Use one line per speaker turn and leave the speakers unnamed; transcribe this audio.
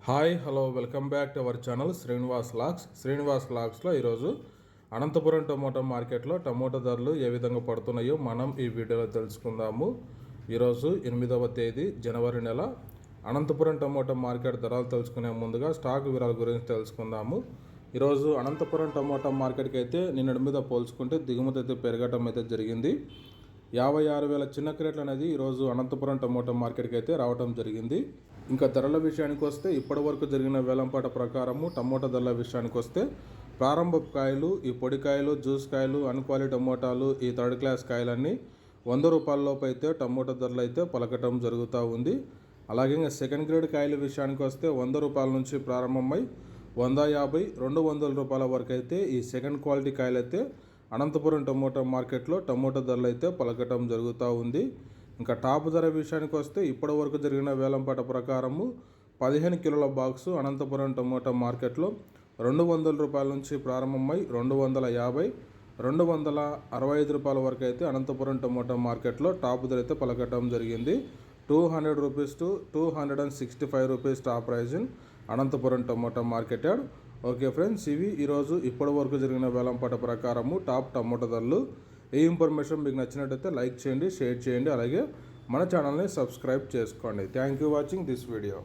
Hi hello welcome back to our channel Srinivas లాగ్స్లో ఈరోజు Anantapuram tomato మార్కెట్లో టమోటా ధరలు ఏ విధంగా పడుతున్నాయో మనం ఈ వీడియోలో తెలుసుకుందాము. ఈరోజు 8వ తేదీ జనవరి నెల. అనంతపురం టమోటా మార్కెట్ ధరలు తెలుసుకునే ముందుగా స్టాక్ వివరాల గురించి తెలుసుకుందాము. ఈరోజు అనంతపురం టమోటా మార్కెట్కి అయితే నిన్నటి మీద పోల్చుకుంటే దిగుమతి అయితే పెరగటం అయితే జరిగింది. 56,000 చిన్న క్రేట్లు అనేది ఈరోజు అనంతపురం టమోటా మార్కెట్కి అయితే రావడం జరిగింది. ఇంకా ధరల విషయానికి వస్తే ఇప్పటి వరకు జరిగిన వేలంపాట ప్రకారము టమోటా ధరల విషయానికి వస్తే ప్రారంభ కాయలు, ఈ పొడి కాయలు, జ్యూస్ కాయలు, అన్క్వాలిటీ టమోటాలు, ఈ థర్డ్ క్లాస్ కాయలన్నీ 100 రూపాయలలోపు అయితే టమోటా ధరలు అయితే పలకటం జరుగుతూ ఉంది. అలాగే ఇంకా సెకండ్ గ్రేడ్ కాయల విషయానికి వస్తే 100 రూపాయల నుంచి ప్రారంభమై 150, 200 రూపాయల వరకు అయితే ఈ సెకండ్ క్వాలిటీ కాయలు అయితే అనంతపురం టమోటా మార్కెట్లో టమోటా ధరలు అయితే పలకటం జరుగుతూ ఉంది. ఇంకా టాప్ ధర విషయానికి వస్తే ఇప్పటి వరకు జరిగిన వేలంపాట ప్రకారము 15 కిలోల బాక్సు అనంతపురం టమోటా మార్కెట్లో 200 రూపాయల నుంచి ప్రారంభమై 250, 265 రూపాయల వరకు అయితే అనంతపురం టమోటా మార్కెట్లో టాప్ ధర అయితే పలకటం జరిగింది. 200 rupees to 265 rupees top price in Anantapur tomato market yard. Okay friends, ఇవి ఈరోజు ఇప్పటి వరకు జరిగిన వేలంపాట ప్రకారము టాప్ టమోటా ధరలు. ఈ ఇన్ఫర్మేషన్ మీకు నచ్చినట్టయితే లైక్ చేయండి, షేర్ చేయండి, అలాగే మన ఛానల్ని సబ్స్క్రైబ్ చేసుకోండి. Thank you watching this video.